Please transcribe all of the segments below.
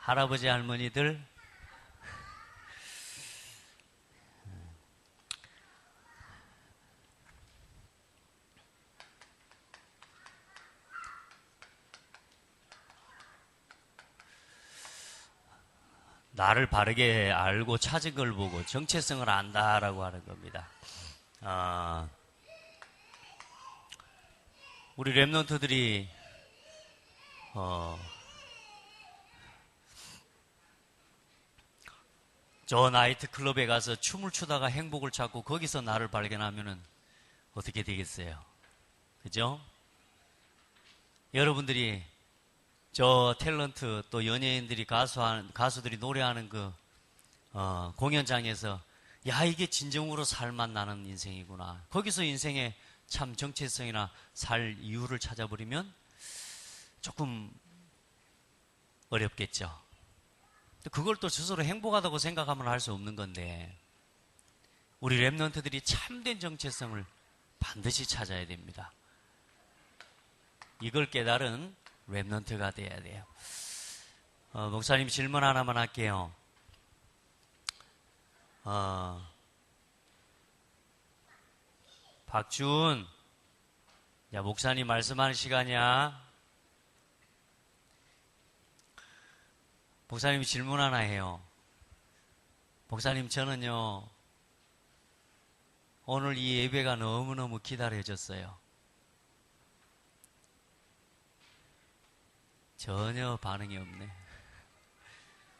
할아버지 할머니들, 나를 바르게 알고 찾은 걸 보고 정체성을 안다라고 하는 겁니다. 우리 랩런트들이 저 나이트클럽에 가서 춤을 추다가 행복을 찾고 거기서 나를 발견하면은 어떻게 되겠어요? 그죠? 여러분들이 저 탤런트 또 연예인들이 가수들이 노래하는 그 공연장에서 야, 이게 진정으로 살맛 나는 인생이구나. 거기서 인생의 참 정체성이나 살 이유를 찾아버리면 조금 어렵겠죠. 그걸 또 스스로 행복하다고 생각하면 할 수 없는 건데, 우리 랩런트들이 참된 정체성을 반드시 찾아야 됩니다. 이걸 깨달은 랩런트가 돼야 돼요. 목사님 질문 하나만 할게요. 박준, 야, 목사님 말씀하는 시간이야. 목사님이 질문 하나 해요. 목사님, 저는요, 오늘 이 예배가 너무너무 기다려졌어요. 전혀 반응이 없네.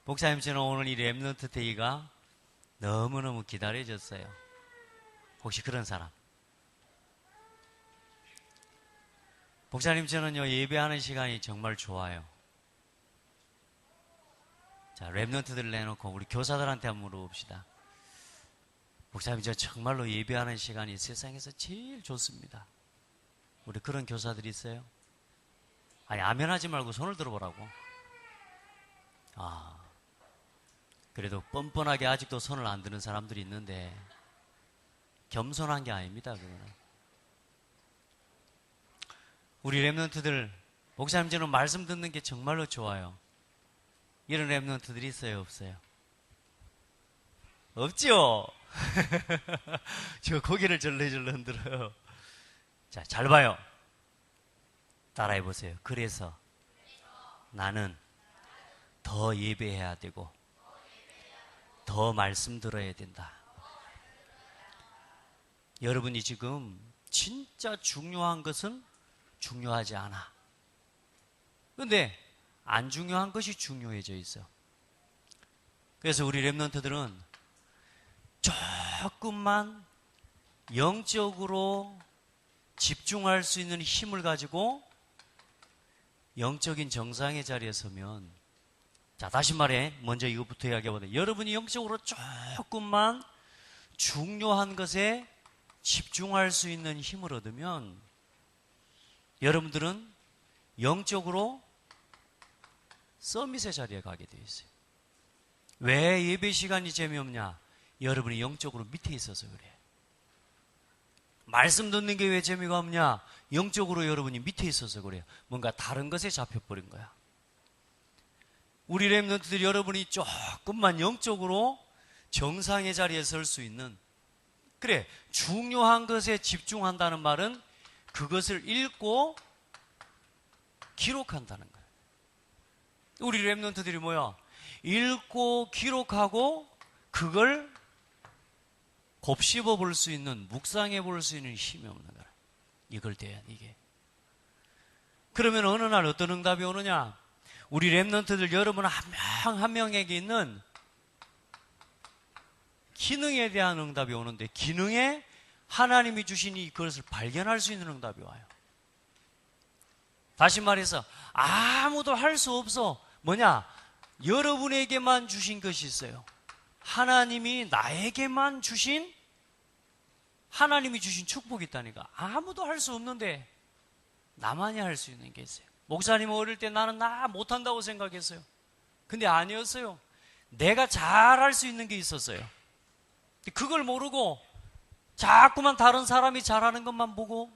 목사님, 저는 오늘 이 랩런트 데이가 너무너무 기다려졌어요. 혹시 그런 사람? 목사님, 저는요, 예배하는 시간이 정말 좋아요. 자, 랩런트들 내놓고 우리 교사들한테 한번 물어봅시다. 목사님, 저 정말로 예배하는 시간이 세상에서 제일 좋습니다. 우리 그런 교사들이 있어요? 아니, 아멘하지 말고 손을 들어보라고. 그래도 뻔뻔하게 아직도 손을 안 드는 사람들이 있는데 겸손한 게 아닙니다, 그거는. 우리 랩런트들, 목사님, 저는 말씀 듣는 게 정말로 좋아요. 이런 랩런트들이 있어요, 없어요? 없죠? 저 고개를 절레절레 흔들어요. 자, 잘 봐요. 따라해 보세요. 그래서 나는 더 예배해야 되고 더 말씀 들어야 된다. 여러분이 지금 진짜 중요한 것은 중요하지 않아. 그런데 안 중요한 것이 중요해져 있어. 그래서 우리 랩런트들은 조금만 영적으로 집중할 수 있는 힘을 가지고 영적인 정상의 자리에 서면, 자, 다시 말해, 먼저 이것부터 이야기해보자. 여러분이 영적으로 조금만 중요한 것에 집중할 수 있는 힘을 얻으면 여러분들은 영적으로 서밋의 자리에 가게 되어 있어요. 왜 예배 시간이 재미없냐? 여러분이 영적으로 밑에 있어서 그래요. 말씀 듣는 게 왜 재미가 없냐? 영적으로 여러분이 밑에 있어서 그래요. 뭔가 다른 것에 잡혀버린 거야. 우리 랩런트들, 여러분이 조금만 영적으로 정상의 자리에 설 수 있는, 그래, 중요한 것에 집중한다는 말은 그것을 읽고 기록한다는 거야. 우리 랩런트들이 뭐야? 읽고 기록하고 그걸 곱씹어 볼 수 있는, 묵상해 볼 수 있는 힘이 없는 거야. 이걸 돼야 이게. 그러면 어느 날 어떤 응답이 오느냐? 우리 랩런트들 여러분 한 명 한 명에게 있는 기능에 대한 응답이 오는데, 기능에 하나님이 주신 그것을 발견할 수 있는 응답이 와요. 다시 말해서 아무도 할 수 없어. 뭐냐? 여러분에게만 주신 것이 있어요. 하나님이 나에게만 주신, 하나님이 주신 축복이 있다니까. 아무도 할 수 없는데 나만이 할 수 있는 게 있어요. 목사님 어릴 때 나는 나 못한다고 생각했어요. 근데 아니었어요. 내가 잘할 수 있는 게 있었어요. 그걸 모르고 자꾸만 다른 사람이 잘하는 것만 보고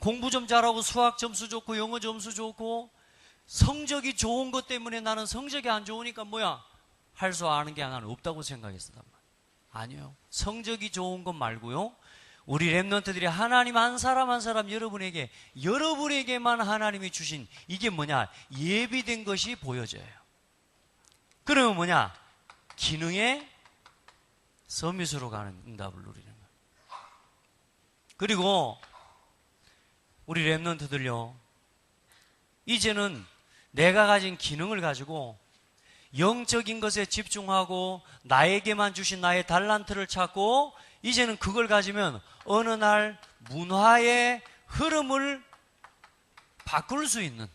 공부 좀 잘하고 수학 점수 좋고 영어 점수 좋고 성적이 좋은 것 때문에 나는 성적이 안 좋으니까 뭐야? 할 수 아는 게 하나는 없다고 생각했었단 말이에요. 아니요. 성적이 좋은 것 말고요. 우리 랩런트들이 하나님 한 사람 한 사람 여러분에게만 하나님이 주신 이게 뭐냐? 예비된 것이 보여져요. 그러면 뭐냐? 기능의 서밋으로 가는 응답을 누리는 거예요. 그리고 우리 랩런트들요, 이제는 내가 가진 기능을 가지고 영적인 것에 집중하고 나에게만 주신 나의 달란트를 찾고 이제는 그걸 가지면 어느 날 문화의 흐름을 바꿀 수 있는,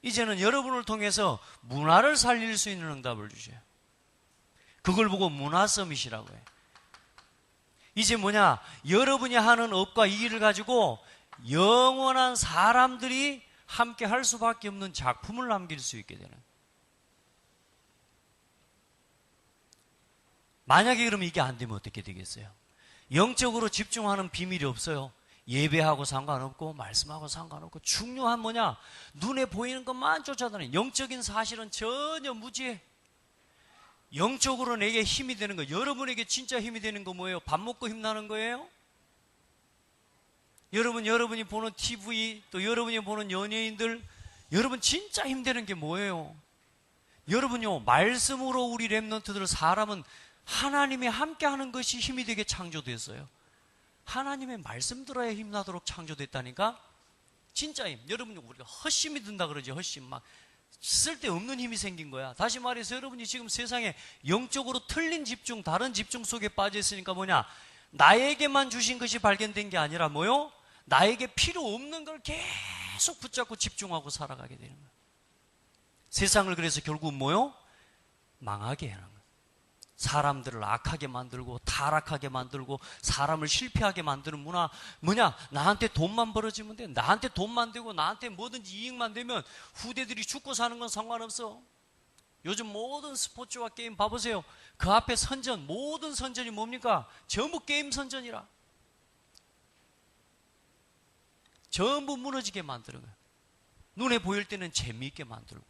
이제는 여러분을 통해서 문화를 살릴 수 있는 응답을 주셔요. 그걸 보고 문화 서밋이라고 해요. 이제 뭐냐? 여러분이 하는 업과 이 일을 가지고 영원한 사람들이 함께 할 수밖에 없는 작품을 남길 수 있게 되는. 만약에 그러면 이게 안 되면 어떻게 되겠어요? 영적으로 집중하는 비밀이 없어요. 예배하고 상관없고 말씀하고 상관없고 중요한 뭐냐? 눈에 보이는 것만 쫓아다니는 영적인 사실은 전혀 무지해. 영적으로 내게 힘이 되는 거, 여러분에게 진짜 힘이 되는 거 뭐예요? 밥 먹고 힘나는 거예요? 여러분이 보는 TV, 또 여러분이 보는 연예인들, 여러분 진짜 힘되는 게 뭐예요? 여러분요, 말씀으로 우리 랩런트들 사람은 하나님이 함께 하는 것이 힘이 되게 창조됐어요. 하나님의 말씀 들어야 힘나도록 창조됐다니까? 진짜 힘. 여러분이 우리가 헛심이 든다 그러지, 헛심. 막 쓸데없는 힘이 생긴 거야. 다시 말해서 여러분이 지금 세상에 영적으로 틀린 집중, 다른 집중 속에 빠져 있으니까 뭐냐? 나에게만 주신 것이 발견된 게 아니라 뭐요? 나에게 필요 없는 걸 계속 붙잡고 집중하고 살아가게 되는 거예요. 세상을 그래서 결국 뭐요? 망하게 하는 거예요. 사람들을 악하게 만들고 타락하게 만들고 사람을 실패하게 만드는 문화. 뭐냐? 나한테 돈만 벌어지면 돼. 나한테 돈만 되고 나한테 뭐든지 이익만 되면 후대들이 죽고 사는 건 상관없어. 요즘 모든 스포츠와 게임 봐보세요. 그 앞에 선전, 모든 선전이 뭡니까? 전부 게임 선전이라. 전부 무너지게 만드는 거예요. 눈에 보일 때는 재미있게 만들고.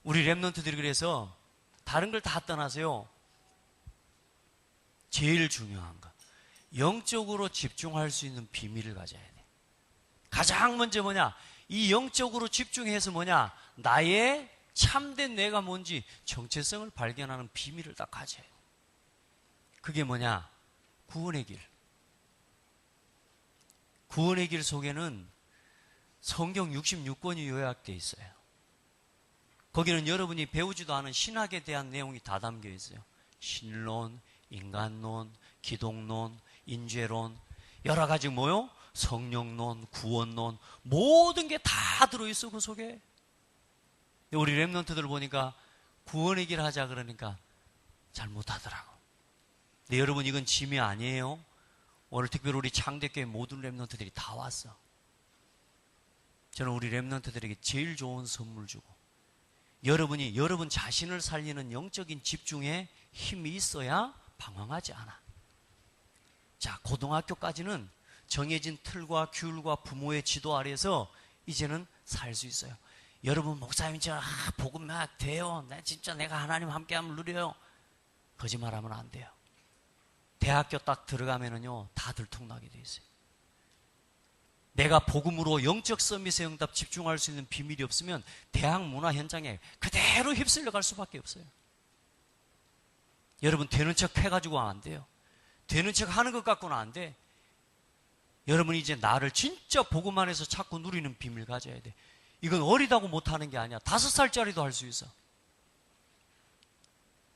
우리 랩런트들이 그래서 다른 걸 다 떠나세요. 제일 중요한 거, 영적으로 집중할 수 있는 비밀을 가져야 돼. 가장 먼저 뭐냐? 이 영적으로 집중해서 뭐냐? 나의 참된 내가 뭔지 정체성을 발견하는 비밀을 딱 가져야 돼. 그게 뭐냐? 구원의 길. 구원의 길 속에는 성경 66권이 요약되어 있어요. 거기는 여러분이 배우지도 않은 신학에 대한 내용이 다 담겨 있어요. 신론, 인간론, 기독론, 인죄론, 여러 가지 뭐요? 성령론, 구원론, 모든 게 다 들어있어 그 속에. 우리 랩런트들 보니까 구원의 길 하자 그러니까 잘 못하더라고. 근데 여러분 이건 짐이 아니에요. 오늘 특별히 우리 창대교회 모든 랩런트들이 다 왔어. 저는 우리 랩런트들에게 제일 좋은 선물 주고, 여러분이 여러분 자신을 살리는 영적인 집중에 힘이 있어야 방황하지 않아. 자, 고등학교까지는 정해진 틀과 규율과 부모의 지도 아래에서 이제는 살 수 있어요. 여러분 목사님 저 복음 막 돼요. 진짜 내가 하나님 함께하면 누려요. 거짓말하면 안 돼요. 대학교 딱 들어가면은요 다 들통나게 돼 있어요. 내가 복음으로 영적 서밋의 응답 집중할 수 있는 비밀이 없으면 대학 문화 현장에 그대로 휩쓸려 갈 수밖에 없어요. 여러분 되는 척 해가지고 안 돼요. 되는 척 하는 것 갖고는 안 돼. 여러분 이제 나를 진짜 복음 안에서 찾고 누리는 비밀 가져야 돼. 이건 어리다고 못하는 게 아니야. 5살짜리도 할 수 있어.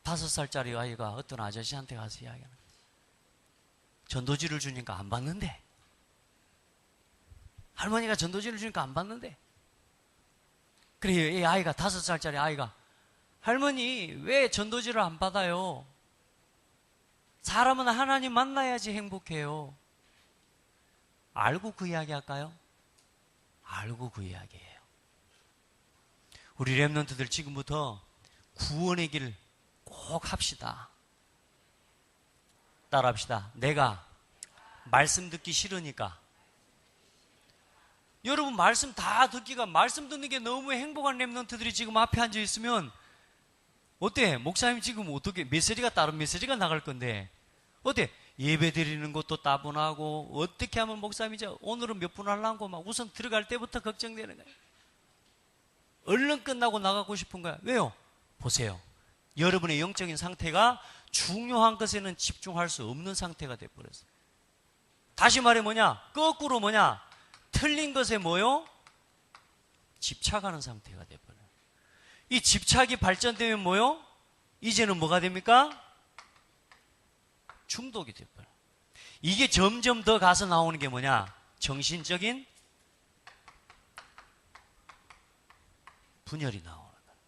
5살짜리 아이가 어떤 아저씨한테 가서 이야기하는 거야. 전도지를 주니까 안 받는데. 할머니가 전도지를 주니까 안 받는데. 그래요. 이 아이가 5살짜리 아이가 할머니 왜 전도지를 안 받아요? 사람은 하나님 만나야지 행복해요. 알고 그 이야기 할까요? 알고 그 이야기예요. 우리 랩런트들 지금부터 구원의 길 꼭 합시다. 따라합시다. 내가 말씀 듣기 싫으니까. 여러분 말씀 다 듣기가, 말씀 듣는 게 너무 행복한 렘넌트들이 지금 앞에 앉아 있으면 어때? 목사님 지금 어떻게 메시지가 다른 메시지가 나갈 건데 어때? 예배 드리는 것도 따분하고 어떻게 하면 목사님이 오늘은 몇 분 하려고 막 우선 들어갈 때부터 걱정되는 거예요. 얼른 끝나고 나가고 싶은 거야. 왜요? 보세요. 여러분의 영적인 상태가 중요한 것에는 집중할 수 없는 상태가 돼버렸어요. 다시 말해 뭐냐? 거꾸로 뭐냐? 틀린 것에 뭐요? 집착하는 상태가 돼버려요. 이 집착이 발전되면 뭐요? 이제는 뭐가 됩니까? 중독이 돼버려요. 이게 점점 더 가서 나오는 게 뭐냐? 정신적인 분열이 나오는 거예요.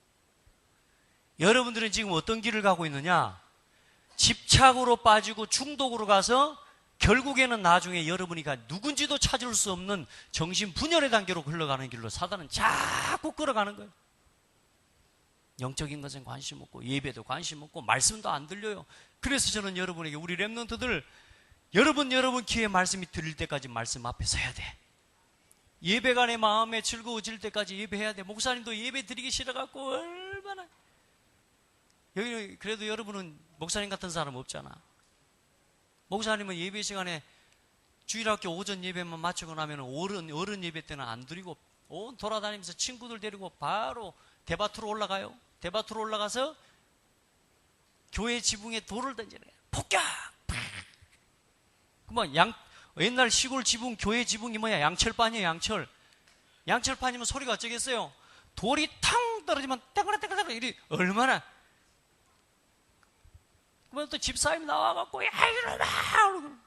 여러분들은 지금 어떤 길을 가고 있느냐? 집착으로 빠지고 중독으로 가서 결국에는 나중에 여러분이가 누군지도 찾을 수 없는 정신 분열의 단계로 흘러가는 길로 사단은 자꾸 끌어가는 거예요. 영적인 것엔 관심 없고 예배도 관심 없고 말씀도 안 들려요. 그래서 저는 여러분에게, 우리 렘넌트들, 여러분 기회에 말씀이 들릴 때까지 말씀 앞에 서야 돼. 예배가 내 마음에 즐거워질 때까지 예배해야 돼. 목사님도 예배 드리기 싫어갖고 얼마나. 여기 그래도 여러분은 목사님 같은 사람 없잖아. 목사님은 예배 시간에 주일학교 오전 예배만 마치고 나면 어른 예배 때는 안 드리고 온 돌아다니면서 친구들 데리고 바로 대밭으로 올라가요. 대밭으로 올라가서 교회 지붕에 돌을 던지는 거예요. 폭격! 옛날 시골 지붕, 교회 지붕이 뭐야? 양철판이에요, 양철. 양철판이면 소리가 어쩌겠어요? 돌이 탕 떨어지면 떼그라떼그라 이리 얼마나. 그러면 또 집사님 나와갖고, 야, 이러마!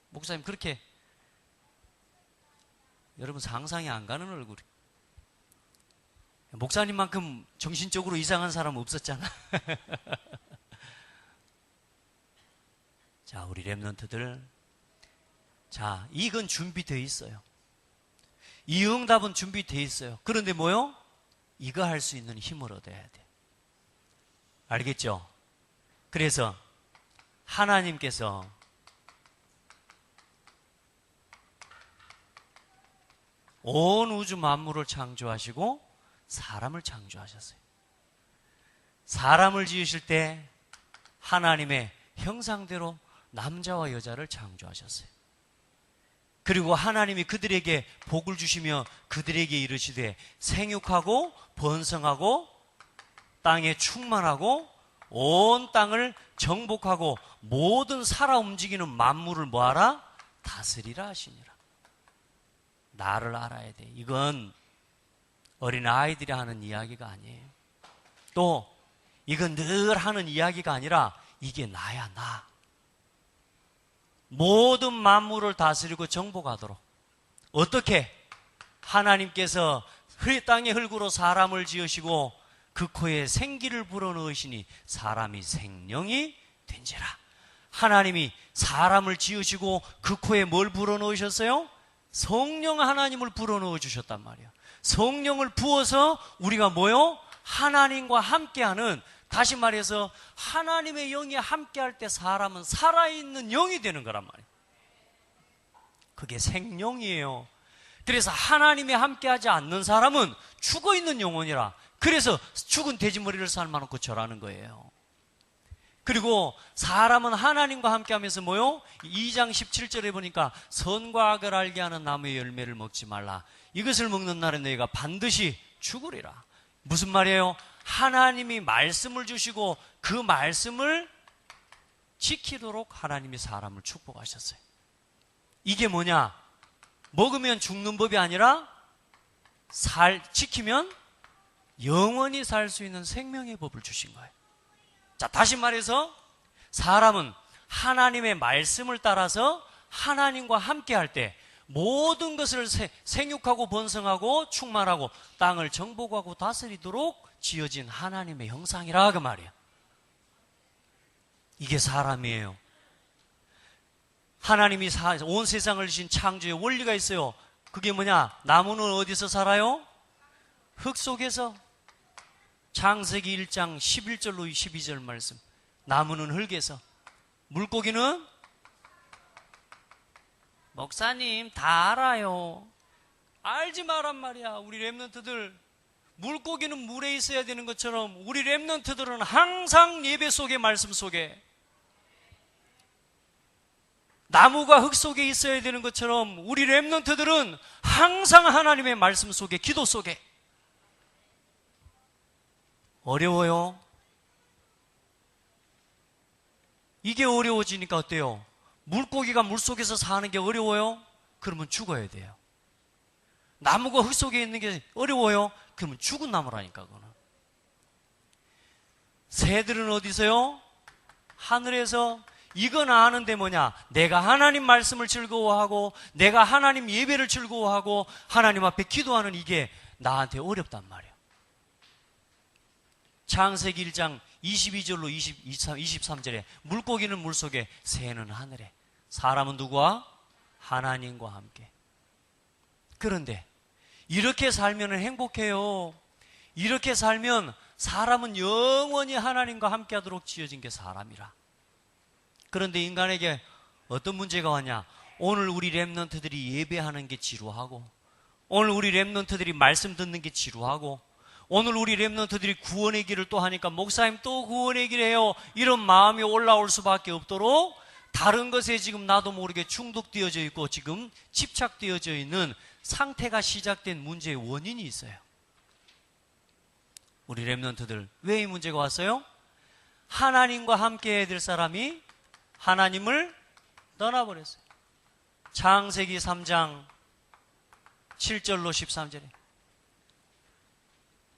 목사님, 그렇게. 여러분 상상이 안 가는 얼굴이. 목사님만큼 정신적으로 이상한 사람은 없었잖아. 자, 우리 렘넌트들. 자, 이건 준비되어 있어요. 이 응답은 준비되어 있어요. 그런데 뭐요? 이거 할 수 있는 힘을 얻어야 돼. 알겠죠? 그래서 하나님께서 온 우주 만물을 창조하시고 사람을 창조하셨어요. 사람을 지으실 때 하나님의 형상대로 남자와 여자를 창조하셨어요. 그리고 하나님이 그들에게 복을 주시며 그들에게 이르시되 생육하고 번성하고 땅에 충만하고 온 땅을 정복하고 모든 살아 움직이는 만물을 뭐하라? 다스리라 하시니라. 나를 알아야 돼. 이건 어린아이들이 하는 이야기가 아니에요. 또 이건 늘 하는 이야기가 아니라 이게 나야, 나. 모든 만물을 다스리고 정복하도록. 어떻게? 하나님께서 땅의 흙으로 사람을 지으시고 그 코에 생기를 불어넣으시니 사람이 생명이 된지라. 하나님이 사람을 지으시고 그 코에 뭘 불어넣으셨어요? 성령 하나님을 불어넣어 주셨단 말이에요. 성령을 부어서 우리가 뭐요? 하나님과 함께하는, 다시 말해서 하나님의 영이 함께할 때 사람은 살아있는 영이 되는 거란 말이에요. 그게 생명이에요. 그래서 하나님이 함께하지 않는 사람은 죽어있는 영혼이라. 그래서 죽은 돼지머리를 삶아놓고 절하는 거예요. 그리고 사람은 하나님과 함께하면서 뭐요? 2장 17절에 보니까 선과 악을 알게 하는 나무의 열매를 먹지 말라. 이것을 먹는 날에 너희가 반드시 죽으리라. 무슨 말이에요? 하나님이 말씀을 주시고 그 말씀을 지키도록 하나님이 사람을 축복하셨어요. 이게 뭐냐? 먹으면 죽는 법이 아니라 지키면 영원히 살 수 있는 생명의 법을 주신 거예요. 자, 다시 말해서 사람은 하나님의 말씀을 따라서 하나님과 함께 할 때 모든 것을 생육하고 번성하고 충만하고 땅을 정복하고 다스리도록 지어진 하나님의 형상이라 그 말이에요. 이게 사람이에요. 하나님이 온 세상을 지신 창조의 원리가 있어요. 그게 뭐냐? 나무는 어디서 살아요? 흙 속에서. 창세기 1장 11절로 12절 말씀. 나무는 흙에서, 물고기는? 목사님 다 알아요. 알지 마란 말이야. 우리 렘넌트들, 물고기는 물에 있어야 되는 것처럼 우리 렘넌트들은 항상 예배 속에, 말씀 속에, 나무가 흙 속에 있어야 되는 것처럼 우리 렘넌트들은 항상 하나님의 말씀 속에, 기도 속에. 어려워요? 이게 어려워지니까 어때요? 물고기가 물속에서 사는 게 어려워요? 그러면 죽어야 돼요. 나무가 흙 속에 있는 게 어려워요? 그러면 죽은 나무라니까, 그거는. 새들은 어디서요? 하늘에서. 이건 아는데 뭐냐? 내가 하나님 말씀을 즐거워하고, 내가 하나님 예배를 즐거워하고, 하나님 앞에 기도하는 이게 나한테 어렵단 말이에요. 창세기 1장 22절로 23절에 물고기는 물속에, 새는 하늘에, 사람은 누구와? 하나님과 함께. 그런데 이렇게 살면 행복해요. 이렇게 살면 사람은 영원히 하나님과 함께 하도록 지어진 게 사람이라. 그런데 인간에게 어떤 문제가 왔냐? 오늘 우리 렘넌트들이 예배하는 게 지루하고, 오늘 우리 렘넌트들이 말씀 듣는 게 지루하고, 오늘 우리 렘넌트들이 구원의 길을 또 하니까 목사님 또 구원의 길 해요, 이런 마음이 올라올 수밖에 없도록 다른 것에 지금 나도 모르게 중독되어져 있고 지금 집착되어져 있는 상태가 시작된 문제의 원인이 있어요. 우리 렘넌트들, 왜 이 문제가 왔어요? 하나님과 함께 해야 될 사람이 하나님을 떠나버렸어요. 창세기 3장 7절로 13절에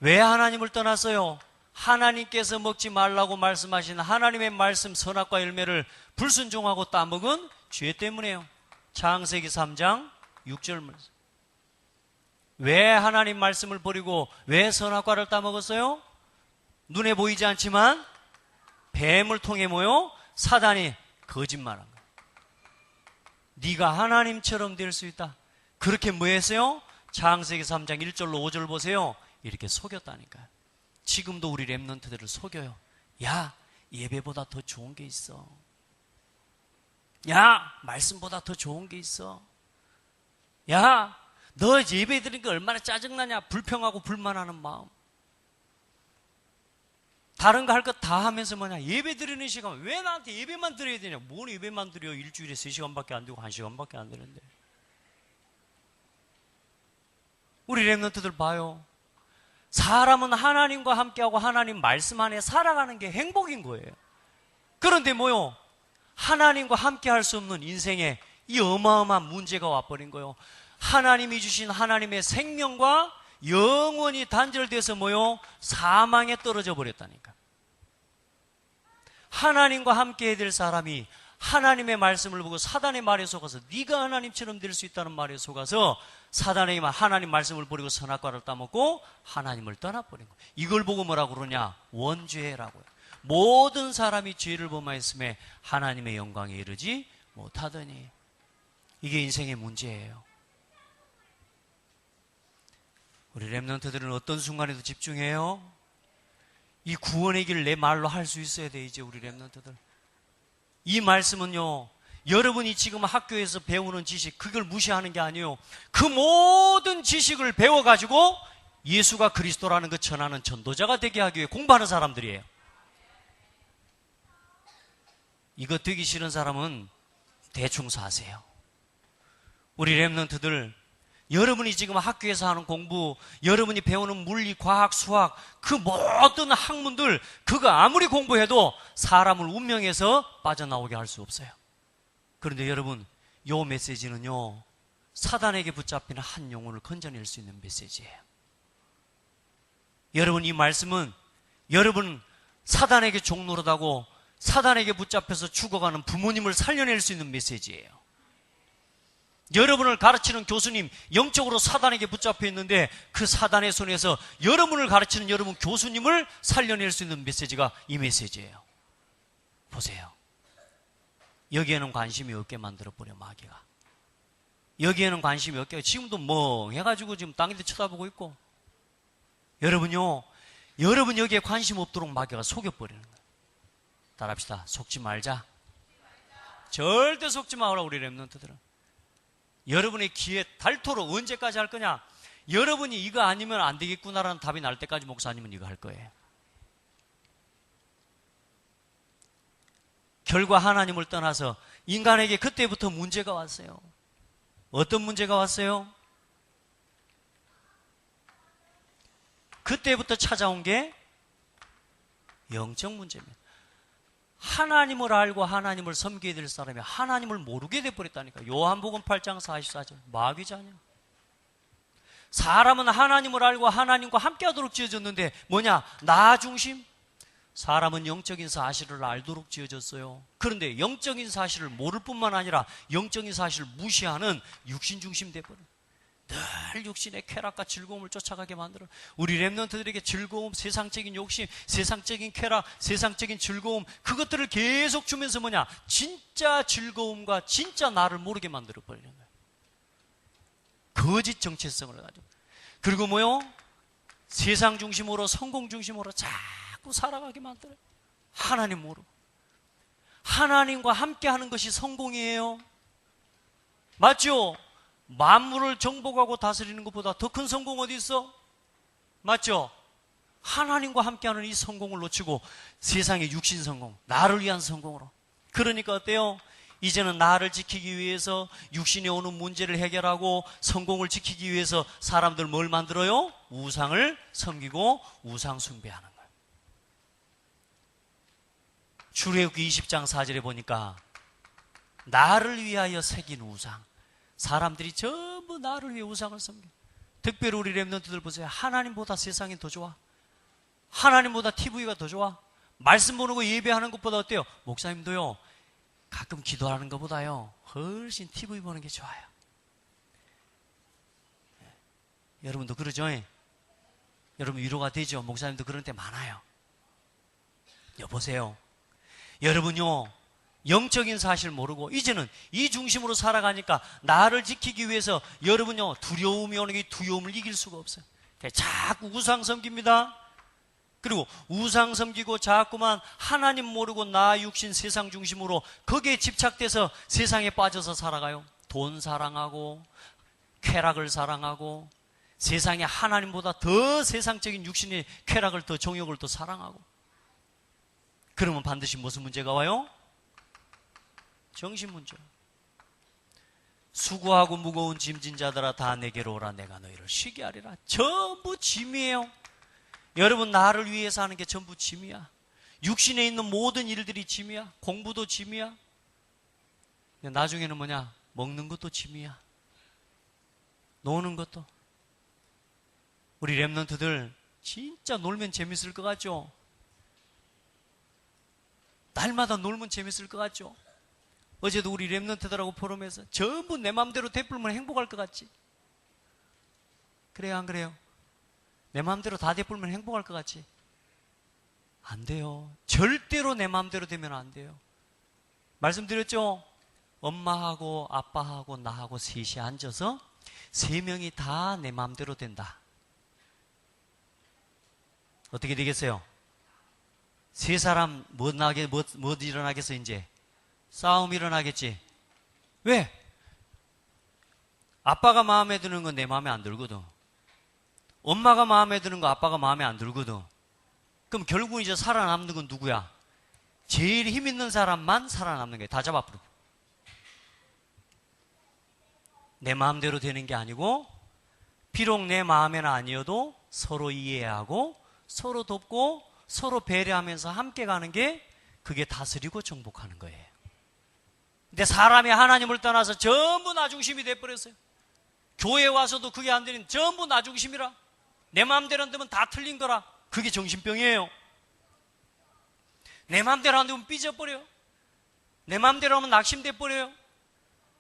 왜 하나님을 떠났어요? 하나님께서 먹지 말라고 말씀하신 하나님의 말씀 선악과 열매를 불순종하고 따먹은 죄 때문에요. 창세기 3장 6절 말씀. 왜 하나님 말씀을 버리고 왜 선악과를 따먹었어요? 눈에 보이지 않지만 뱀을 통해 뭐요? 사단이 거짓말한 거예요. 네가 하나님처럼 될 수 있다. 그렇게 뭐 했어요? 창세기 3장 1절로 5절 보세요. 이렇게 속였다니까요. 지금도 우리 렘넌트들을 속여요. 야, 예배보다 더 좋은 게 있어. 야, 말씀보다 더 좋은 게 있어. 야, 너 예배 드리는 게 얼마나 짜증나냐. 불평하고 불만하는 마음. 다른 거 할 것 다 하면서 뭐냐, 예배 드리는 시간 왜 나한테 예배만 드려야 되냐. 뭔 예배만 드려. 일주일에 3시간밖에 안 되고 1시간밖에 안 되는데. 우리 렘넌트들 봐요. 사람은 하나님과 함께하고 하나님 말씀 안에 살아가는 게 행복인 거예요. 그런데 뭐요? 하나님과 함께할 수 없는 인생에 이 어마어마한 문제가 와버린 거예요. 하나님이 주신 하나님의 생명과 영원히 단절돼서 뭐요? 사망에 떨어져 버렸다니까. 하나님과 함께 해야 될 사람이 하나님의 말씀을 보고 사단의 말에 속아서 네가 하나님처럼 될 수 있다는 말에 속아서 사단의 하나님 말씀을 버리고 선악과를 따먹고 하나님을 떠나버린 거예요. 이걸 보고 뭐라고 그러냐? 원죄라고요. 모든 사람이 죄를 범하였음에 하나님의 영광에 이르지 못하더니. 이게 인생의 문제예요. 우리 렘넌트들은 어떤 순간에도 집중해요? 이 구원의 길을 내 말로 할 수 있어야 돼. 이제 우리 렘넌트들, 이 말씀은요, 여러분이 지금 학교에서 배우는 지식, 그걸 무시하는 게 아니에요. 그 모든 지식을 배워가지고 예수가 그리스도라는 것 전하는 전도자가 되게 하기 위해 공부하는 사람들이에요. 이거 되기 싫은 사람은 대충 사세요. 우리 렘넌트들, 여러분이 지금 학교에서 하는 공부, 여러분이 배우는 물리, 과학, 수학, 그 모든 학문들, 그거 아무리 공부해도 사람을 운명에서 빠져나오게 할 수 없어요. 그런데 여러분, 이 메시지는요, 사단에게 붙잡히는 한 영혼을 건져낼 수 있는 메시지예요. 여러분, 이 말씀은 여러분 사단에게 종노릇하고 사단에게 붙잡혀서 죽어가는 부모님을 살려낼 수 있는 메시지예요. 여러분을 가르치는 교수님, 영적으로 사단에게 붙잡혀 있는데 그 사단의 손에서 여러분을 가르치는 여러분 교수님을 살려낼 수 있는 메시지가 이 메시지예요. 보세요. 여기에는 관심이 없게 만들어버려, 마귀가. 여기에는 관심이 없게, 지금도 멍해가지고 지금 땅에 쳐다보고 있고. 여러분요, 여러분 여기에 관심 없도록 마귀가 속여버리는 거예요. 따라합시다. 속지 말자. 절대 속지 마라, 우리 렘넌트들은. 여러분의 귀에 닳도록 언제까지 할 거냐? 여러분이 이거 아니면 안 되겠구나라는 답이 날 때까지 목사님은 이거 할 거예요. 결과 하나님을 떠나서 인간에게 그때부터 문제가 왔어요. 어떤 문제가 왔어요? 그때부터 찾아온 게 영적 문제입니다. 하나님을 알고 하나님을 섬겨야 될 사람이 하나님을 모르게 돼버렸다니까. 요한복음 8장 44절 마귀자 아니야. 사람은 하나님을 알고 하나님과 함께하도록 지어졌는데 뭐냐? 나 중심? 사람은 영적인 사실을 알도록 지어졌어요. 그런데 영적인 사실을 모를 뿐만 아니라 영적인 사실을 무시하는 육신 중심 돼버려요. 늘 육신의 쾌락과 즐거움을 쫓아가게 만들어. 우리 렘넌트들에게 즐거움, 세상적인 욕심, 세상적인 쾌락, 세상적인 즐거움, 그것들을 계속 주면서 뭐냐? 진짜 즐거움과 진짜 나를 모르게 만들어 버리는 거예요. 거짓 정체성을 가지고. 그리고 뭐요? 세상 중심으로, 성공 중심으로 자꾸 살아가게 만들어요. 하나님 모르고. 하나님과 함께 하는 것이 성공이에요. 맞죠? 만물을 정복하고 다스리는 것보다 더 큰 성공 어디 있어? 맞죠? 하나님과 함께하는 이 성공을 놓치고 세상의 육신 성공, 나를 위한 성공으로. 그러니까 어때요? 이제는 나를 지키기 위해서 육신에 오는 문제를 해결하고 성공을 지키기 위해서 사람들 뭘 만들어요? 우상을 섬기고 우상 숭배하는 거예요. 출애굽기 20장 4절에 보니까 나를 위하여 새긴 우상. 사람들이 전부 나를 위해 우상을 섬겨. 특별히 우리 렘넌트들 보세요. 하나님보다 세상이 더 좋아. 하나님보다 TV가 더 좋아. 말씀 보는 거 예배하는 것보다 어때요? 목사님도요, 가끔 기도하는 것보다요 훨씬 TV 보는 게 좋아요. 여러분도 그러죠? 여러분 위로가 되죠? 목사님도 그런 때 많아요. 여보세요, 여러분요 영적인 사실 모르고 이제는 이 중심으로 살아가니까 나를 지키기 위해서 여러분요 두려움이 오는 게 두려움을 이길 수가 없어요. 자꾸 우상 섬깁니다. 그리고 우상 섬기고 자꾸만 하나님 모르고 나 육신 세상 중심으로 거기에 집착돼서 세상에 빠져서 살아가요. 돈 사랑하고 쾌락을 사랑하고 세상에 하나님보다 더 세상적인 육신의 쾌락을 더 정욕을 더 사랑하고. 그러면 반드시 무슨 문제가 와요? 정신 문제. 수고하고 무거운 짐진 자들아 다 내게로 오라. 내가 너희를 쉬게 하리라. 전부 짐이에요. 여러분, 나를 위해서 하는 게 전부 짐이야. 육신에 있는 모든 일들이 짐이야. 공부도 짐이야. 근데 나중에는 뭐냐? 먹는 것도 짐이야. 노는 것도. 우리 렘넌트들 진짜 놀면 재밌을 것 같죠? 날마다 놀면 재밌을 것 같죠? 어제도 우리 렘넌트들하고 포럼에서 전부 내 마음대로 되풀면 행복할 것 같지? 그래요, 안 그래요? 내 마음대로 다 되풀면 행복할 것 같지? 안 돼요. 절대로 내 마음대로 되면 안 돼요. 말씀드렸죠? 엄마하고 아빠하고 나하고 셋이 앉아서 세 명이 다 내 마음대로 된다. 어떻게 되겠어요? 세 사람 뭐 일어나겠어? 이제 싸움 일어나겠지. 왜? 아빠가 마음에 드는 건 내 마음에 안 들거든. 엄마가 마음에 드는 거 아빠가 마음에 안 들거든. 그럼 결국 이제 살아남는 건 누구야? 제일 힘 있는 사람만 살아남는 거야. 다 잡아버리고. 내 마음대로 되는 게 아니고, 비록 내 마음에는 아니어도 서로 이해하고 서로 돕고 서로 배려하면서 함께 가는 게, 그게 다스리고 정복하는 거예요. 근데 사람이 하나님을 떠나서 전부 나 중심이 돼버렸어요. 교회 와서도 그게 안 되는, 전부 나 중심이라. 내 마음대로 안 되면 다 틀린 거라. 그게 정신병이에요. 내 마음대로 안 되면 삐져버려요. 내 마음대로 하면 낙심돼 버려요.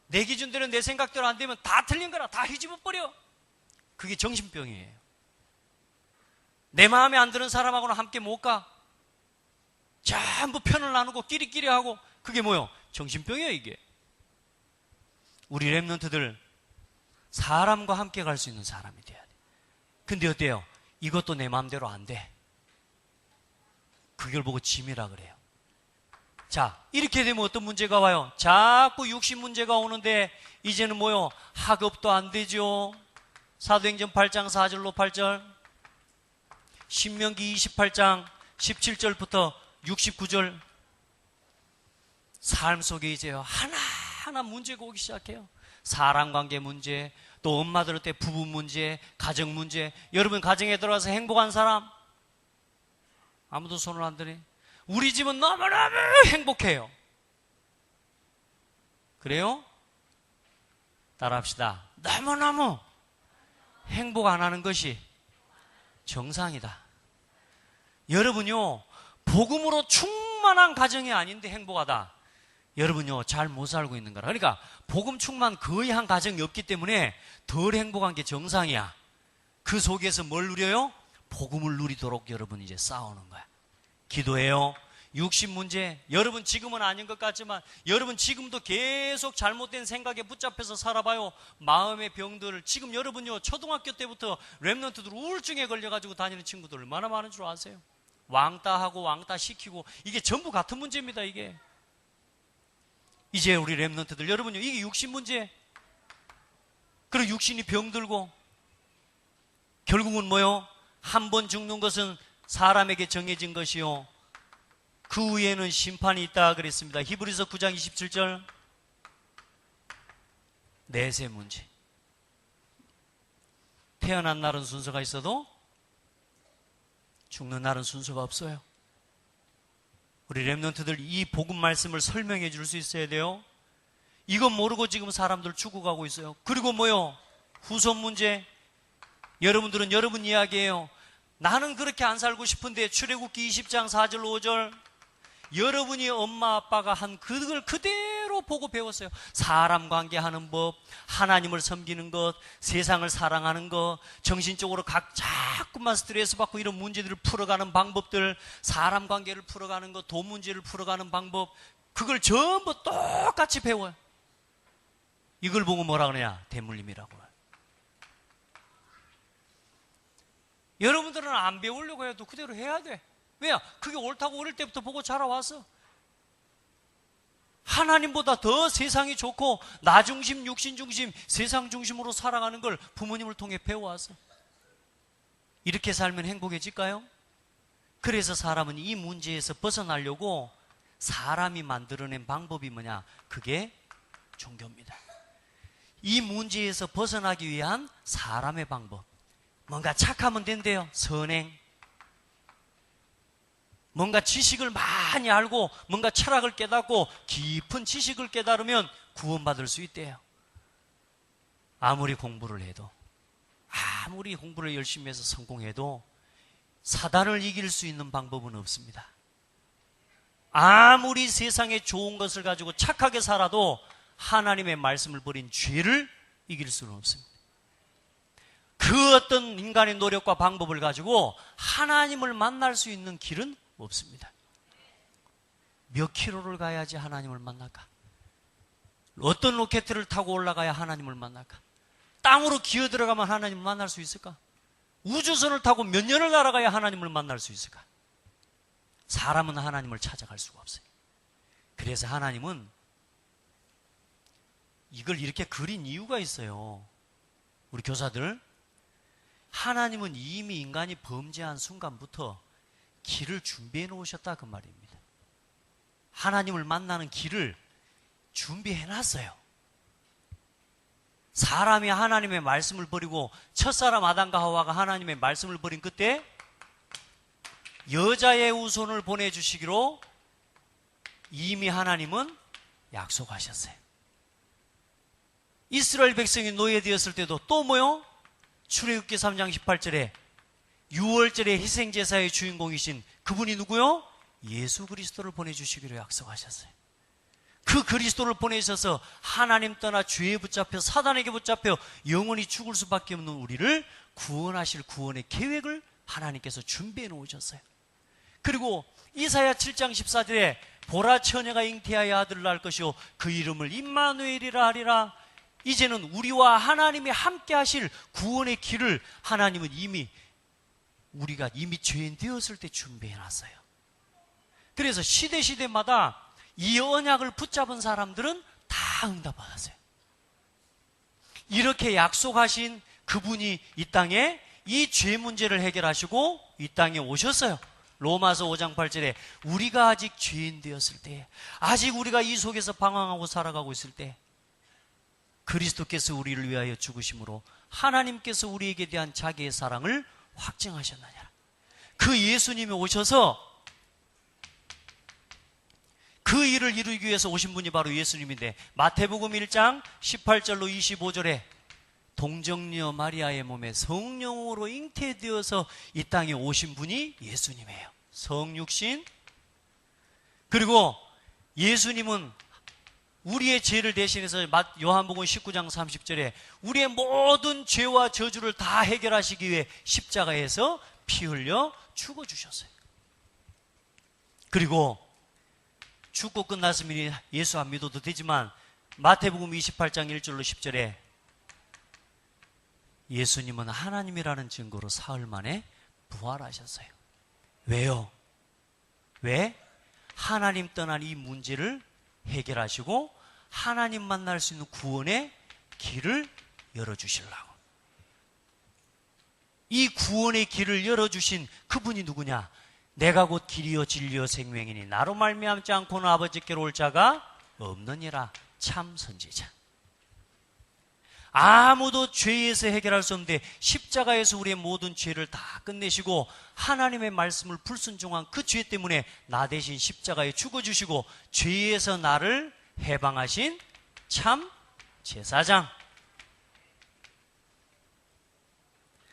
내 기준대로 내 생각대로 안 되면 다 틀린 거라. 다 휘집어 버려. 그게 정신병이에요. 내 마음에 안 드는 사람하고는 함께 못 가. 전부 편을 나누고 끼리끼리 하고. 그게 뭐요? 정신병이에요, 이게. 우리 렘넌트들 사람과 함께 갈 수 있는 사람이 돼야 돼. 근데 어때요? 이것도 내 마음대로 안 돼. 그걸 보고 짐이라 그래요. 자, 이렇게 되면 어떤 문제가 와요? 자꾸 육신 문제가 오는데 이제는 뭐요? 학업도 안 되죠. 사도행전 8장 4절로 8절, 신명기 28장 17절부터 69절, 삶 속에 이제요 하나하나 문제가 오기 시작해요. 사람관계 문제, 또 엄마들한테 부부 문제, 가정 문제. 여러분 가정에 들어가서 행복한 사람 아무도 손을 안 드네. 우리 집은 너무너무 행복해요. 그래요? 따라합시다. 너무너무 행복 안 하는 것이 정상이다. 여러분요, 복음으로 충만한 가정이 아닌데 행복하다. 여러분요, 잘 못 살고 있는 거라. 그러니까 복음 충만 거의 한 가정이 없기 때문에 덜 행복한 게 정상이야. 그 속에서 뭘 누려요? 복음을 누리도록 여러분 이제 싸우는 거야. 기도해요. 육신 문제, 여러분 지금은 아닌 것 같지만 여러분 지금도 계속 잘못된 생각에 붙잡혀서 살아봐요. 마음의 병들, 지금 여러분요 초등학교 때부터 랩런트들 우울증에 걸려가지고 다니는 친구들 얼마나 많은 줄 아세요? 왕따하고 왕따 시키고, 이게 전부 같은 문제입니다. 이게 이제 우리 랩런트들 여러분요, 이게 육신 문제. 그리고 육신이 병들고 결국은 뭐요? 한 번 죽는 것은 사람에게 정해진 것이요, 그 후에는 심판이 있다 그랬습니다. 히브리서 9장 27절. 내세 문제. 태어난 날은 순서가 있어도 죽는 날은 순서가 없어요. 우리 랩런트들 이 복음 말씀을 설명해 줄 수 있어야 돼요. 이건 모르고 지금 사람들 죽어가고 있어요. 그리고 뭐요? 후손 문제. 여러분들은 여러분 이야기예요. 나는 그렇게 안 살고 싶은데 출애굽기 20장 4절 5절, 여러분이 엄마 아빠가 한 그걸 그대로 보고 배웠어요. 사람 관계하는 법, 하나님을 섬기는 것, 세상을 사랑하는 것, 정신적으로 자꾸만 스트레스 받고 이런 문제들을 풀어가는 방법들, 사람 관계를 풀어가는 것, 돈 문제를 풀어가는 방법, 그걸 전부 똑같이 배워요. 이걸 보고 뭐라 그러냐? 대물림이라고. 여러분들은 안 배우려고 해도 그대로 해야 돼. 왜야? 그게 옳다고 어릴 때부터 보고 자라왔어. 하나님보다 더 세상이 좋고 나 중심, 육신 중심, 세상 중심으로 살아가는 걸 부모님을 통해 배워왔어. 이렇게 살면 행복해질까요? 그래서 사람은 이 문제에서 벗어나려고 사람이 만들어낸 방법이 뭐냐? 그게 종교입니다. 이 문제에서 벗어나기 위한 사람의 방법. 뭔가 착하면 된대요. 선행. 뭔가 지식을 많이 알고 뭔가 철학을 깨닫고 깊은 지식을 깨달으면 구원받을 수 있대요. 아무리 공부를 해도, 아무리 공부를 열심히 해서 성공해도 사단을 이길 수 있는 방법은 없습니다. 아무리 세상에 좋은 것을 가지고 착하게 살아도 하나님의 말씀을 버린 죄를 이길 수는 없습니다. 그 어떤 인간의 노력과 방법을 가지고 하나님을 만날 수 있는 길은 없습니다. 몇 킬로를 가야지 하나님을 만날까? 어떤 로켓을 타고 올라가야 하나님을 만날까? 땅으로 기어 들어가면 하나님을 만날 수 있을까? 우주선을 타고 몇 년을 날아가야 하나님을 만날 수 있을까? 사람은 하나님을 찾아갈 수가 없어요. 그래서 하나님은 이걸 이렇게 그린 이유가 있어요. 우리 교사들, 하나님은 이미 인간이 범죄한 순간부터 길을 준비해 놓으셨다 그 말입니다. 하나님을 만나는 길을 준비해 놨어요. 사람이 하나님의 말씀을 버리고 첫사람 아담과 하와가 하나님의 말씀을 버린 그때 여자의 후손을 보내주시기로 이미 하나님은 약속하셨어요. 이스라엘 백성이 노예되었을 때도 또 뭐요? 출애굽기 3장 18절에 6월절의 희생제사의 주인공이신 그분이 누구요? 예수 그리스도를 보내주시기로 약속하셨어요. 그 그리스도를 보내셔서 하나님 떠나 죄에 붙잡혀 사단에게 붙잡혀 영원히 죽을 수밖에 없는 우리를 구원하실 구원의 계획을 하나님께서 준비해 놓으셨어요. 그리고 이사야 7장 14절에 보라 처녀가 잉태하여 아들을 낳을 것이요 그 이름을 임마누엘이라 하리라. 이제는 우리와 하나님이 함께 하실 구원의 길을 하나님은 우리가 이미 죄인 되었을 때 준비해 놨어요. 그래서 시대마다 이 언약을 붙잡은 사람들은 다 응답받았어요. 이렇게 약속하신 그분이 이 땅에 이 죄 문제를 해결하시고 이 땅에 오셨어요. 로마서 5장 8절에 우리가 아직 죄인 되었을 때, 아직 우리가 이 속에서 방황하고 살아가고 있을 때 그리스도께서 우리를 위하여 죽으심으로 하나님께서 우리에게 대한 자기의 사랑을 확증하셨느니라. 그 예수님이 오셔서 그 일을 이루기 위해서 오신 분이 바로 예수님인데, 마태복음 1장 18절로 25절에 동정녀 마리아의 몸에 성령으로 잉태되어서 이 땅에 오신 분이 예수님이에요. 성육신. 그리고 예수님은 우리의 죄를 대신해서 요한복음 19장 30절에 우리의 모든 죄와 저주를 다 해결하시기 위해 십자가에서 피 흘려 죽어주셨어요. 그리고 죽고 끝났으면 예수 안 믿어도 되지만 마태복음 28장 1절로 10절에 예수님은 하나님이라는 증거로 사흘 만에 부활하셨어요. 왜요? 왜? 하나님 떠난 이 문제를 해결하시고 하나님 만날 수 있는 구원의 길을 열어주시려고. 이 구원의 길을 열어주신 그분이 누구냐? 내가 곧 길이요 진리요 생명이니 나로 말미암지 않고는 아버지께로 올 자가 없느니라. 참 선지자. 아무도 죄에서 해결할 수 없는데 십자가에서 우리의 모든 죄를 다 끝내시고 하나님의 말씀을 불순종한 그 죄 때문에 나 대신 십자가에 죽어주시고 죄에서 나를 해방하신 참 제사장.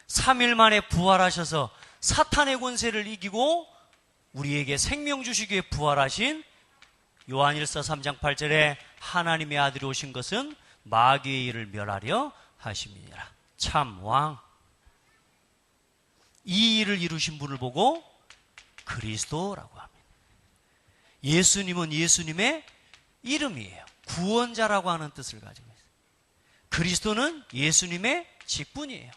3일 만에 부활하셔서 사탄의 권세를 이기고 우리에게 생명 주시기 위해 부활하신 요한일서 3장 8절에 하나님의 아들이 오신 것은 마귀의 일을 멸하려 하심이니라. 참 왕. 이 일을 이루신 분을 보고 그리스도라고 합니다. 예수님은 예수님의 이름이에요. 구원자라고 하는 뜻을 가지고 있어요. 그리스도는 예수님의 직분이에요.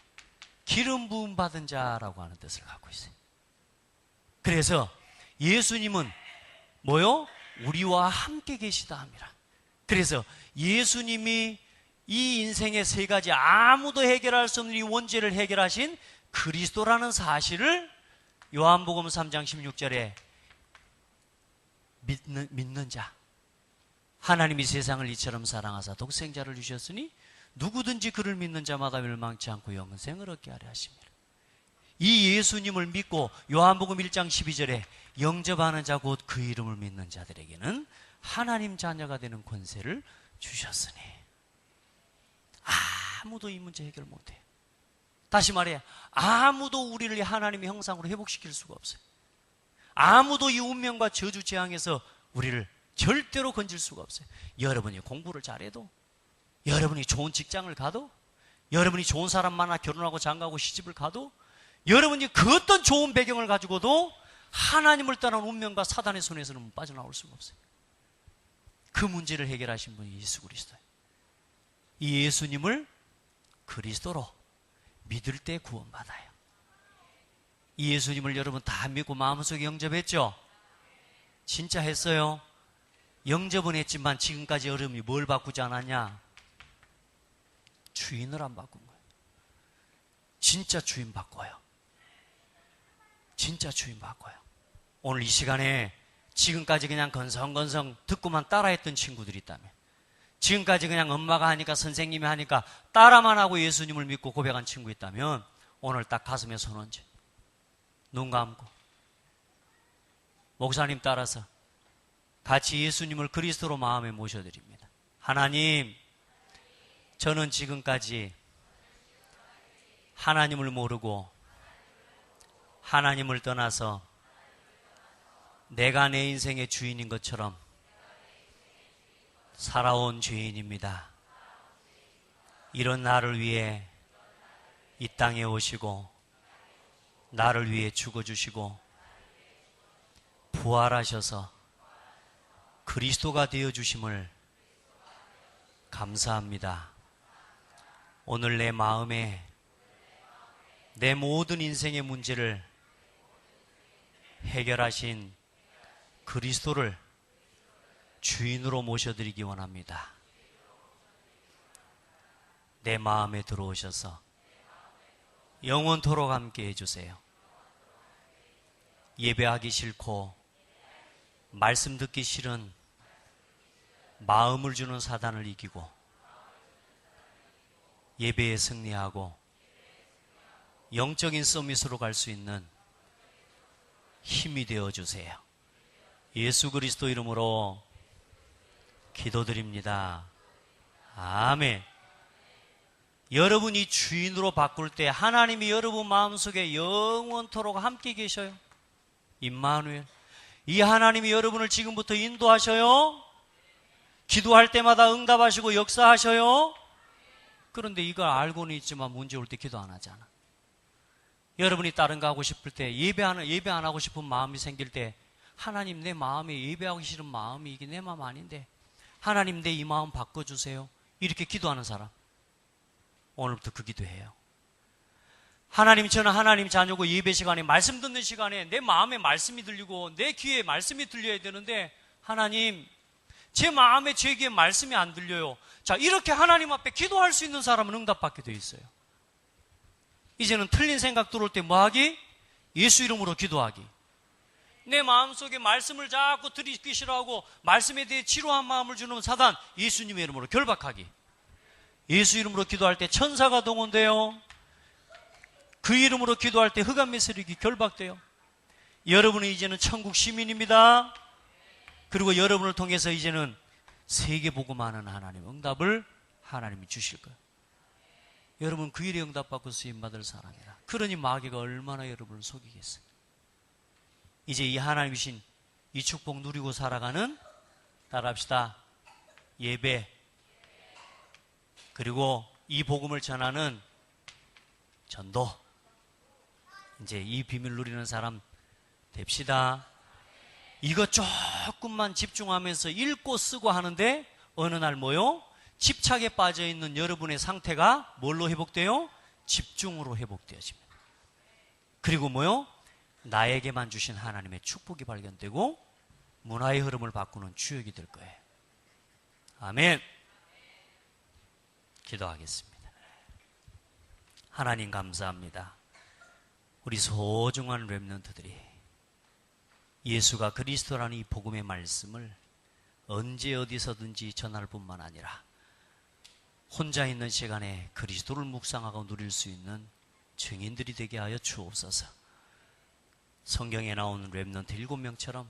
기름 부음 받은 자라고 하는 뜻을 갖고 있어요. 그래서 예수님은 뭐요? 우리와 함께 계시다 합니다. 그래서 예수님이 이 인생의 세 가지 아무도 해결할 수 없는 이 원죄를 해결하신 그리스도라는 사실을 요한복음 3장 16절에 믿는 자, 하나님이 세상을 이처럼 사랑하사 독생자를 주셨으니 누구든지 그를 믿는 자마다 멸망치 않고 영생을 얻게 하려 하십니다. 이 예수님을 믿고 요한복음 1장 12절에 영접하는 자 곧 그 이름을 믿는 자들에게는 하나님 자녀가 되는 권세를 주셨으니 아무도 이 문제 해결 못해요. 다시 말해 아무도 우리를 하나님의 형상으로 회복시킬 수가 없어요. 아무도 이 운명과 저주 재앙에서 우리를 절대로 건질 수가 없어요. 여러분이 공부를 잘해도, 여러분이 좋은 직장을 가도, 여러분이 좋은 사람 만나 결혼하고 장가고 시집을 가도, 여러분이 그 어떤 좋은 배경을 가지고도 하나님을 떠난 운명과 사단의 손에서는 빠져나올 수가 없어요. 그 문제를 해결하신 분이 예수 그리스도예요. 이 예수님을 그리스도로 믿을 때 구원받아요. 이 예수님을 여러분 다 믿고 마음속에 영접했죠? 진짜 했어요? 영접은 했지만 지금까지 여러분이 뭘 바꾸지 않았냐? 주인을 안 바꾼 거예요. 진짜 주인 바꿔요. 진짜 주인 바꿔요. 오늘 이 시간에 지금까지 그냥 건성건성 듣고만 따라했던 친구들이 있다면, 지금까지 그냥 엄마가 하니까 선생님이 하니까 따라만 하고 예수님을 믿고 고백한 친구 있다면 오늘 딱 가슴에 손 얹어 눈 감고 목사님 따라서 같이 예수님을 그리스도로 마음에 모셔드립니다. 하나님, 저는 지금까지 하나님을 모르고 하나님을 떠나서 내가 내 인생의 주인인 것처럼 살아온 죄인입니다. 이런 나를 위해 이 땅에 오시고 나를 위해 죽어주시고 부활하셔서 그리스도가 되어주심을 감사합니다. 오늘 내 마음에 내 모든 인생의 문제를 해결하신 그리스도를 주인으로 모셔드리기 원합니다. 내 마음에 들어오셔서 영원토록 함께 해주세요. 예배하기 싫고 말씀 듣기 싫은 마음을 주는 사단을 이기고 예배에 승리하고 영적인 서밋으로 갈 수 있는 힘이 되어주세요. 예수 그리스도 이름으로 기도드립니다. 아멘. 여러분이 주인으로 바꿀 때 하나님이 여러분 마음속에 영원토록 함께 계셔요. 임마누엘. 이 하나님이 여러분을 지금부터 인도하셔요. 기도할 때마다 응답하시고 역사하셔요. 그런데 이걸 알고는 있지만 문제 올 때 기도 안 하잖아. 여러분이 다른 거 하고 싶을 때 예배 안 하고 싶은 마음이 생길 때 하나님 내 마음에 예배하기 싫은 마음이 이게 내 마음 아닌데 하나님 내 이 마음 바꿔주세요. 이렇게 기도하는 사람 오늘부터 그 기도해요. 하나님 저는 하나님 자녀고 예배 시간에 말씀 듣는 시간에 내 마음에 말씀이 들리고 내 귀에 말씀이 들려야 되는데 하나님 제 마음에 제 귀에 말씀이 안 들려요. 자, 이렇게 하나님 앞에 기도할 수 있는 사람은 응답받게 되어 있어요. 이제는 틀린 생각 들어올 때 뭐하기? 예수 이름으로 기도하기. 내 마음속에 말씀을 자꾸 들이기 싫어하고 말씀에 대해 지루한 마음을 주는 사단 예수님의 이름으로 결박하기. 예수 이름으로 기도할 때 천사가 동원돼요. 그 이름으로 기도할 때 흑암의 세력이 결박돼요. 여러분은 이제는 천국 시민입니다. 그리고 여러분을 통해서 이제는 세계 복음하는 하나님 응답을 하나님이 주실 거예요. 여러분 그 일에 응답받고 쓰임받을 사람이라. 그러니 마귀가 얼마나 여러분을 속이겠어요. 이제 이 하나님이신 이 축복 누리고 살아가는 따라합시다. 예배 그리고 이 복음을 전하는 전도 이제 이 비밀 누리는 사람 됩시다. 이거 조금만 집중하면서 읽고 쓰고 하는데 어느 날 뭐요? 집착에 빠져있는 여러분의 상태가 뭘로 회복돼요? 집중으로 회복되어집니다. 그리고 뭐요? 나에게만 주신 하나님의 축복이 발견되고 문화의 흐름을 바꾸는 주역이 될 거예요. 아멘. 기도하겠습니다. 하나님 감사합니다. 우리 소중한 렘넌트들이 예수가 그리스도라는 이 복음의 말씀을 언제 어디서든지 전할 뿐만 아니라 혼자 있는 시간에 그리스도를 묵상하고 누릴 수 있는 증인들이 되게 하여 주옵소서. 성경에 나오는 렘넌트 7명처럼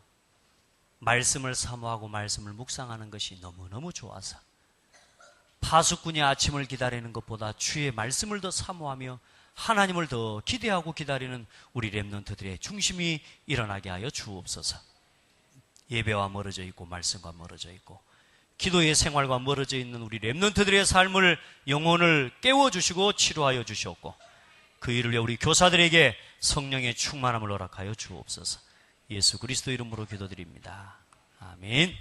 말씀을 사모하고 말씀을 묵상하는 것이 너무너무 좋아서 파수꾼이 아침을 기다리는 것보다 주의 말씀을 더 사모하며 하나님을 더 기대하고 기다리는 우리 렘넌트들의 중심이 일어나게 하여 주옵소서. 예배와 멀어져 있고 말씀과 멀어져 있고 기도의 생활과 멀어져 있는 우리 렘넌트들의 삶을 영혼을 깨워주시고 치료하여 주시옵고 그 일을 위해 우리 교사들에게 성령의 충만함을 허락하여 주옵소서. 예수 그리스도 이름으로 기도드립니다. 아멘.